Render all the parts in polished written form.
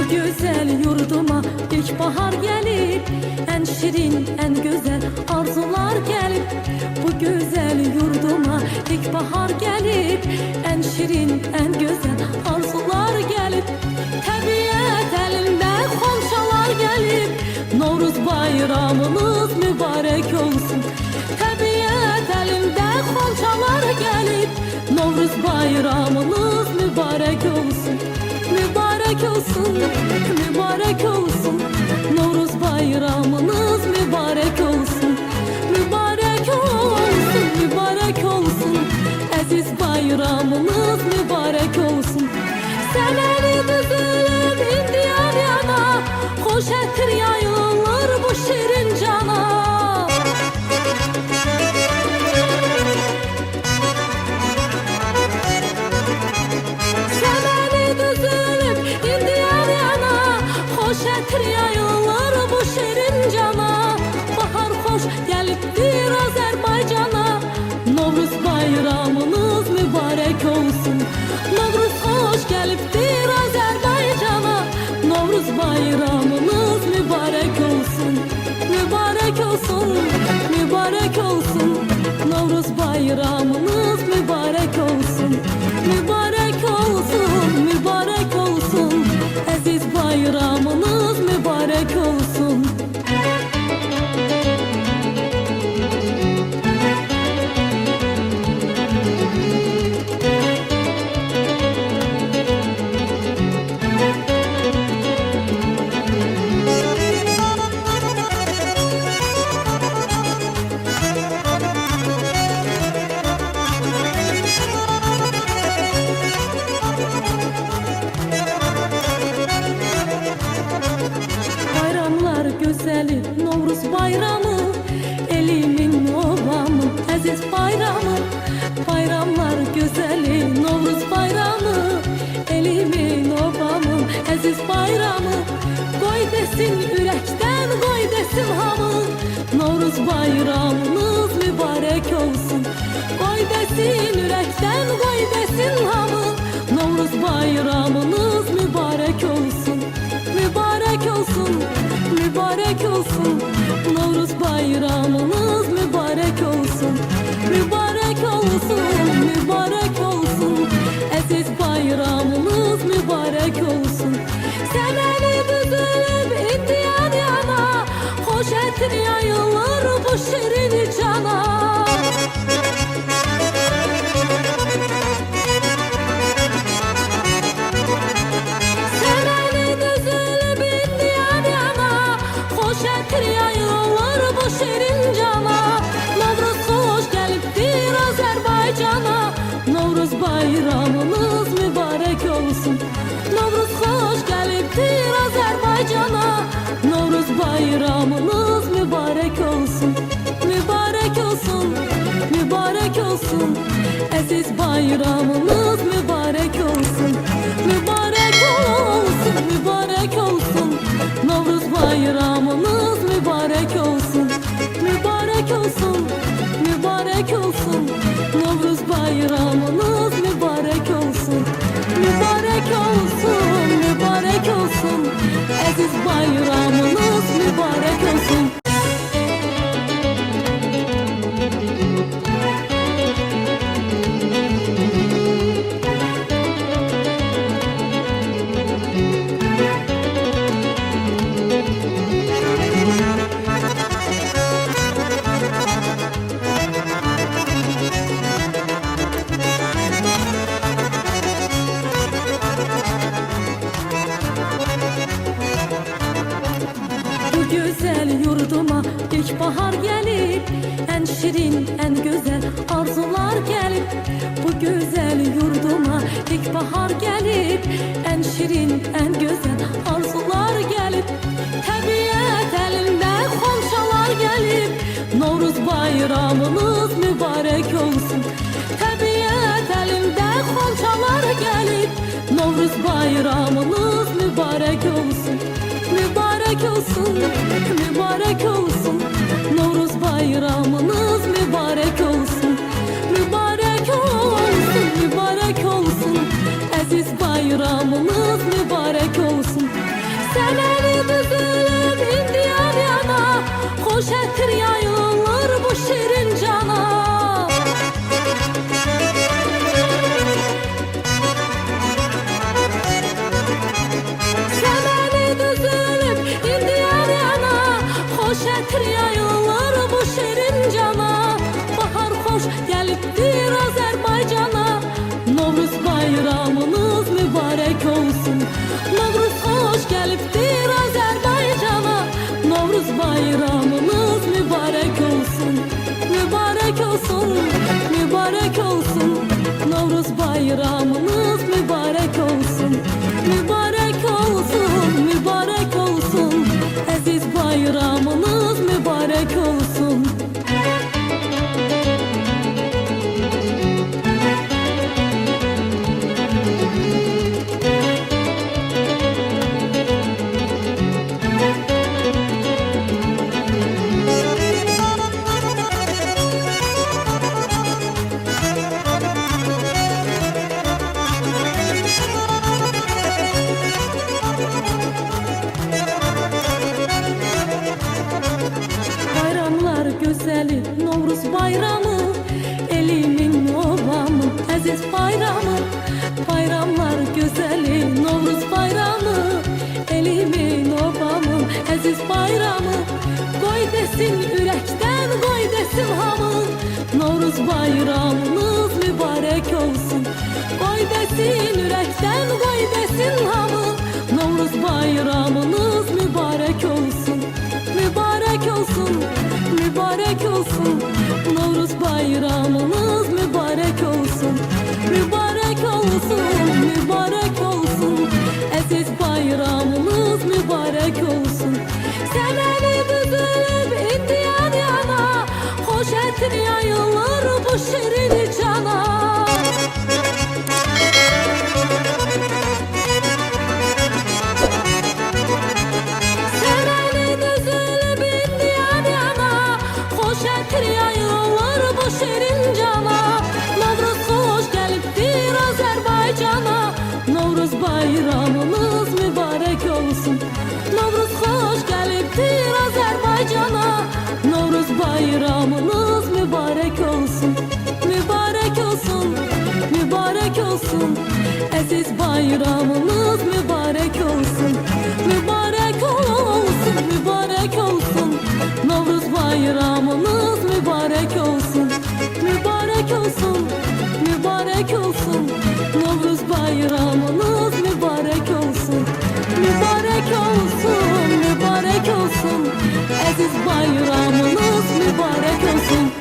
güzel yurduma ilkbahar gelip, en şirin, en güzel arzular gelip. Bu güzel yurduma ilkbahar gelip, en şirin, en güzel arzular gelip. Təbiət elinde xonçalar gelip, Novruz bayramınız mübarek olsun. Təbiət elinde xonçalar gelip, Novruz bayramınız mübarek olsun. Mübarek olsun, mübarek olsun. Novruz bayramınız mübarek olsun. Mübarek olsun, mübarek olsun. Aziz bayramınız mübarek olsun. Seneni düzülüp indiyan yana, hoş ettir yayılır bu şirin cana. Şətir yayılır bu şirin cana. Bahar xoş gəlibdir Azərbaycana. Novruz bayramınız mübarək olsun. Novruz xoş gəlibdir Azərbaycana. Novruz bayramınız mübarək olsun. Mübarək olsun, mübarək olsun. Novruz bayramınız mübarək olsun. Mübarək olsun, mübarək olsun. Aziz bayramınız mübarek olsun. Güzeli Novruz bayramı, elimin obamı, aziz bayramı. Bayramlar güzeli Novruz bayramı, elimin obamı, aziz bayramı. Koy desin yürekten, koy desin hamı, Novruz bayramınız mübarek olsun. Koy desin yürekten, koy desin hamı, Novruz bayramınız mübarek olsun. Mübarek olsun, mübarek olsun. Novruz bayramınız mübarek olsun. Mübarek olsun, mübarek olsun. Aziz bayramınız mübarek olsun. Seneni düzülüp indiyan yana, hoş ettir yayılır bu şirin cana. Şirin cana, Novruz hoş gəlibdir Azərbaycana. Novruz bayramınız mübarek olsun. Novruz hoş gəlibdir Azərbaycana. Novruz bayramınız mübarek olsun. Mübarek olsun, mübarek olsun. Aziz bayramınız mübarek olsun. Mübarek olsun, mübarek olsun. Novruz bayramınız mübarek olsun. Mübarek olsun, mübarek olsun. Novruz bayramınız mübarek olsun. Mübarek olsun, mübarek olsun. Aziz bayramınız mübarek olsun. Yurduma ilkbahar gelip, en şirin, en güzel arzular gelip. Bu güzel yurduma ilkbahar gelip, en şirin, en güzel arzular gelip. Təbiət elinde xonçalar gelip, Novruz bayramınız mübarek olsun. Təbiət elinde xonçalar gelip, Novruz bayramınız mübarek olsun. Mübarek olsun, mübarek olsun. Novruz bayramınız mübarek olsun. Mübarek olsun, mübarek olsun. Aziz bayramınız mübarek olsun. bayramınız mübarek olsun. Mübarek olsun, mübarek olsun. Aziz bayramınız mübarek olsun. Bayramlar güzeli Novruz bayramı, elimin obamı aziz bayramı. Bayramlar güzeli Novruz bayramı, elimin obamı aziz bayramı. Koy desin yürekten, koy desin hamı, Novruz bayramınız mübarek olsun. Koy desin yürekten, koy desin hamı, Novruz bayramınız mübarek olsun. Mübarek olsun, mübarek olsun. Novruz bayramınız mübarek olsun. Mübarek olsun, mübarek olsun. Aziz bayramınız mübarek olsun. Semeni düzülüp indi yan yana, hoş etin yayılır bu şirin cana. Yayılır bu şirin cana. Novruz hoş geliptir Azerbaycan'a. Novruz bayramınız mübarek olsun. Novruz hoş geliptir Azerbaycan'a. Novruz bayramınız mübarek olsun. Mübarek olsun, mübarek olsun. Aziz bayramınız mübarek olsun. Mübarek olsun, mübarek olsun. Novruz bayramınız mübarek olsun. Mübarek olsun, mübarek olsun. Novruz bayramınız mübarek olsun. Mübarek olsun, mübarek olsun. Aziz bayramınız mübarek olsun.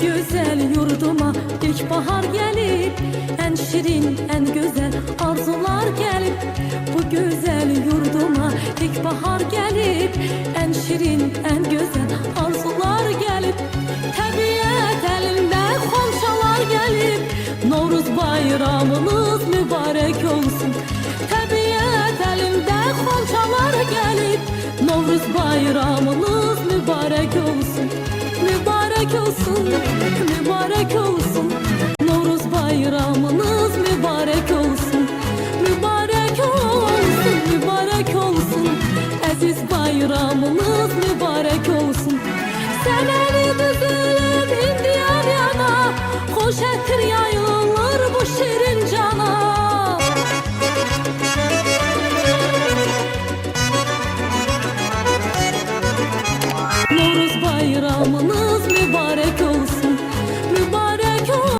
Güzel yurduma ilkbahar gelip, en şirin, en güzel arzular gelip. Bu güzel yurduma ilkbahar gelip, en şirin, en güzel arzular gelip. Tabiat elinde komşalar gelip, Novruz bayramınız mübarek olsun. Tabiat elinde komşalar gelip, Novruz bayramınız mübarek olsun. Mübarek olsun, mübarek olsun. Novruz bayramınız mübarek olsun. Mübarek olsun, mübarek olsun. Aziz bayramınız mübarek olsun. Semeni düzülüp indi yan yana, hoş etin yayılır bu şirin cana. Novruz bayramınız